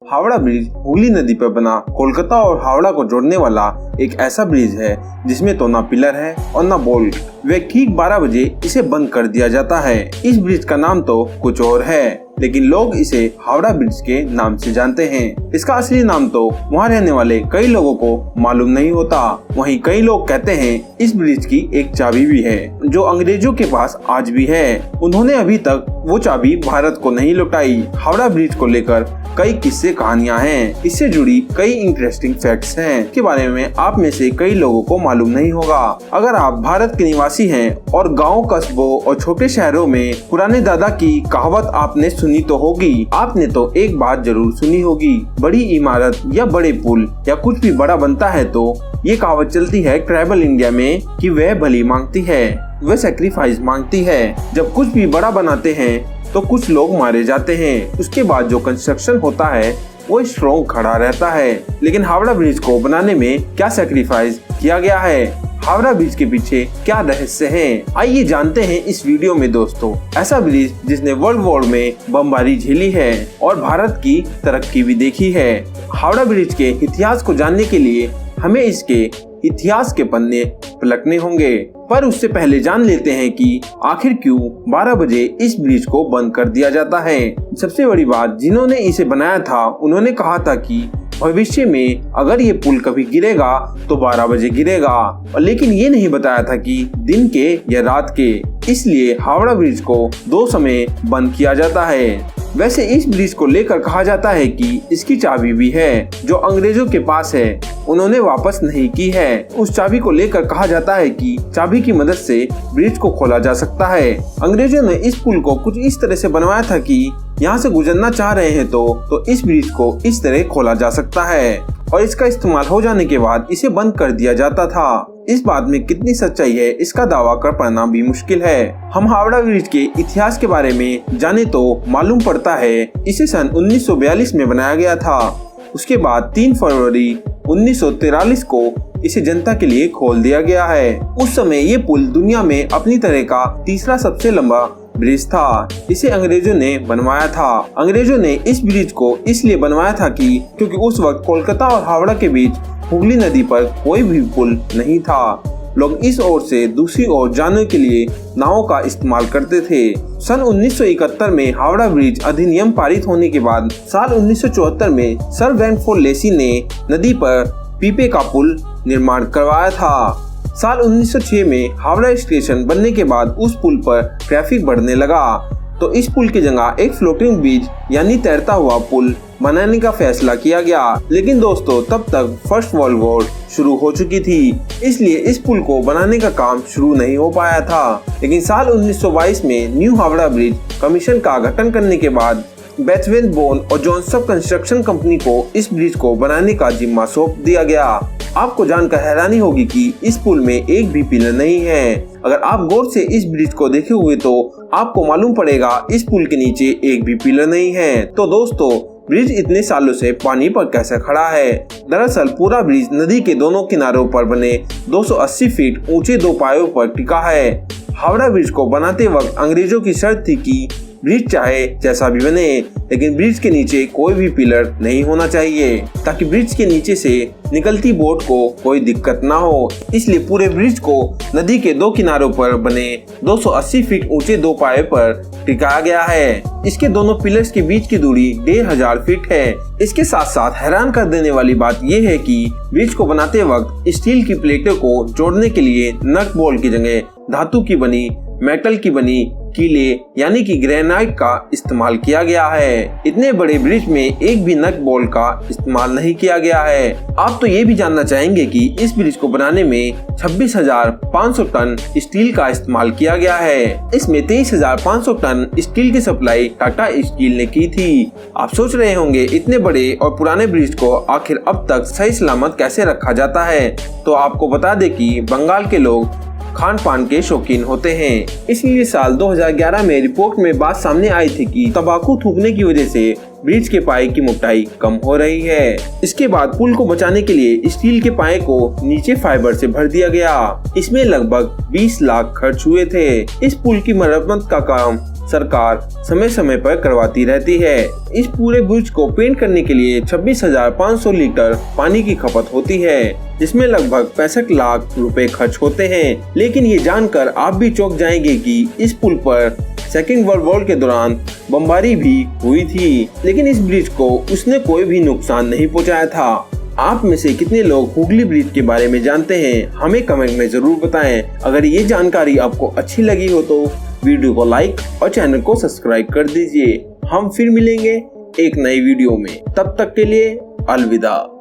Howrah bridge Hooghly नदी पर बना कोलकाता और हावड़ा को जोड़ने वाला एक ऐसा ब्रिज है जिसमें तो ना पिलर है और ना बोल्ट। वे ठीक 12 बजे इसे बंद कर दिया जाता है। इस ब्रिज का नाम तो कुछ और है, लेकिन लोग इसे हावड़ा ब्रिज के नाम से जानते हैं। इसका असली नाम तो वहाँ रहने वाले कई लोगों को मालूम नहीं होता। वहीं कई लोग कहते हैं इस ब्रिज की एक चाबी भी है जो अंग्रेजों के पास आज भी है। उन्होंने अभी तक वो चाबी भारत को नहीं लौटाई। हावड़ा ब्रिज को लेकर कई किस्से कहानियां हैं। इससे जुड़ी कई इंटरेस्टिंग फैक्ट्स हैं के बारे में आप में से कई लोगों को मालूम नहीं होगा। अगर आप भारत के निवासी हैं और गाँव, कस्बों और छोटे शहरों में पुराने दादा की कहावत आपने सुनी तो होगी। आपने तो एक बात जरूर सुनी होगी, बड़ी इमारत या बड़े पुल या कुछ भी बड़ा बनता है तो ये कहावत चलती है ट्राइबल इंडिया में कि वह बलि मांगती है, वह सैक्रिफाइस मांगती है। जब कुछ भी बड़ा बनाते हैं तो कुछ लोग मारे जाते हैं। उसके बाद जो कंस्ट्रक्शन होता है वो स्ट्रॉन्ग खड़ा रहता है। लेकिन हावड़ा ब्रिज को बनाने में क्या सैक्रिफाइस किया गया है, हावड़ा ब्रिज के पीछे क्या रहस्य है, आइए जानते हैं इस वीडियो में दोस्तों। ऐसा ब्रिज जिसने वर्ल्ड वॉर में बमबारी झेली है और भारत की तरक्की भी देखी है। हावड़ा ब्रिज के इतिहास को जानने के लिए हमें इसके इतिहास के पन्ने पलटने होंगे, पर उससे पहले जान लेते हैं कि आखिर क्यों 12 बजे इस ब्रिज को बंद कर दिया जाता है। सबसे बड़ी बात, जिन्होंने इसे बनाया था उन्होंने कहा था कि भविष्य में अगर ये पुल कभी गिरेगा तो 12 बजे गिरेगा, और लेकिन ये नहीं बताया था कि दिन के या रात के। इसलिए हावड़ा ब्रिज को 2 समय बंद किया जाता है। वैसे इस ब्रिज को लेकर कहा जाता है कि इसकी चाबी भी है जो अंग्रेजों के पास है, उन्होंने वापस नहीं की है। उस चाबी को लेकर कहा जाता है कि चाबी की मदद से ब्रिज को खोला जा सकता है। अंग्रेजों ने इस पुल को कुछ इस तरह से बनवाया था कि यहाँ से गुजरना चाह रहे हैं तो इस ब्रिज को इस तरह खोला जा सकता है और इसका इस्तेमाल हो जाने के बाद इसे बंद कर दिया जाता था। इस बात में कितनी सच्चाई है इसका दावा कर पाना भी मुश्किल है। हम हावड़ा ब्रिज के इतिहास के बारे में जाने तो मालूम पड़ता है इसे सन 1942 में बनाया गया था। उसके बाद 3 फरवरी 1943 को इसे जनता के लिए खोल दिया गया है। उस समय ये पुल दुनिया में अपनी तरह का तीसरा सबसे लंबा ब्रिज था। इसे अंग्रेजों ने बनवाया था। अंग्रेजों ने इस ब्रिज को इसलिए बनवाया था क्योंकि उस वक्त कोलकाता और हावड़ा के बीच हुगली नदी पर कोई भी पुल नहीं था। लोग इस ओर से दूसरी ओर जाने के लिए नावों का इस्तेमाल करते थे। सन 1971 में हावड़ा ब्रिज अधिनियम पारित होने के बाद साल 1974 में सर वेंटफोर्ड लेसी ने नदी पर पीपे का पुल निर्माण करवाया था। साल 1906 में हावड़ा स्टेशन बनने के बाद उस पुल पर ट्रैफिक बढ़ने लगा तो इस पुल की जगह एक फ्लोटिंग ब्रिज यानी तैरता हुआ पुल बनाने का फैसला किया गया। लेकिन दोस्तों तब तक फर्स्ट वर्ल्ड वॉर शुरू हो चुकी थी, इसलिए इस पुल को बनाने का काम शुरू नहीं हो पाया था। लेकिन साल 1922 में न्यू हावड़ा ब्रिज कमीशन का गठन करने के बाद बेथवेन बोन और जॉनसन कंस्ट्रक्शन कंपनी को इस ब्रिज को बनाने का जिम्मा सौंप दिया गया। आपको जानकर हैरानी होगी कि इस पुल में एक भी पिलर नहीं है। अगर आप गौर से इस ब्रिज को देखेंगे तो आपको मालूम पड़ेगा इस पुल के नीचे एक भी पिलर नहीं है। तो दोस्तों ब्रिज इतने सालों से पानी पर कैसे खड़ा है? दरअसल पूरा ब्रिज नदी के दोनों किनारों पर बने 280 फीट ऊंचे 2 पायों पर टिका है। हावड़ा ब्रिज को बनाते वक्त अंग्रेजों की शर्त थी कि ब्रिज चाहे जैसा भी बने लेकिन ब्रिज के नीचे कोई भी पिलर नहीं होना चाहिए ताकि ब्रिज के नीचे से निकलती बोट को कोई दिक्कत ना हो। इसलिए पूरे ब्रिज को नदी के 2 किनारों पर बने 280 फीट ऊंचे 2 पाए पर टिकाया गया है। इसके दोनों पिलर्स के बीच की दूरी 1500 फीट है। इसके साथ साथ हैरान कर देने वाली बात यह है कि ब्रिज को बनाते वक्त स्टील की प्लेटों को जोड़ने के लिए नट बोल्ट की जगह धातु की बनी, मेटल की बनी कीले यानी कि ग्रेनाइट का इस्तेमाल किया गया है। इतने बड़े ब्रिज में एक भी नट बोल्ट का इस्तेमाल नहीं किया गया है। आप तो ये भी जानना चाहेंगे कि इस ब्रिज को बनाने में 26,500 टन स्टील का इस्तेमाल किया गया है। इसमें 23,500 टन स्टील की सप्लाई टाटा स्टील ने की थी। आप सोच रहे होंगे इतने बड़े और पुराने ब्रिज को आखिर अब तक सही सलामत कैसे रखा जाता है? तो आपको बता दें कि बंगाल के लोग खान पान के शौकीन होते हैं, इसलिए साल 2011 में रिपोर्ट में बात सामने आई थी कि तंबाकू थूकने की वजह से ब्रिज के पाए की मोटाई कम हो रही है। इसके बाद पुल को बचाने के लिए स्टील के पाए को नीचे फाइबर से भर दिया गया। इसमें लगभग 20 लाख खर्च हुए थे। इस पुल की मरम्मत का काम सरकार समय समय पर करवाती रहती है। इस पूरे ब्रिज को पेंट करने के लिए 26,500 लीटर पानी की खपत होती है, जिसमें लगभग 65 लाख रुपए खर्च होते हैं। लेकिन ये जानकर आप भी चौंक जाएंगे कि इस पुल पर सेकेंड वर्ल्ड वॉर के दौरान बमबारी भी हुई थी, लेकिन इस ब्रिज को उसने कोई भी नुकसान नहीं पहुंचाया था। आप में से कितने लोग हुगली ब्रिज के बारे में जानते हैं, हमें कमेंट में जरूर बताएं। अगर ये जानकारी आपको अच्छी लगी हो तो वीडियो को लाइक और चैनल को सब्सक्राइब कर दीजिए। हम फिर मिलेंगे एक नई वीडियो में, तब तक के लिए अलविदा।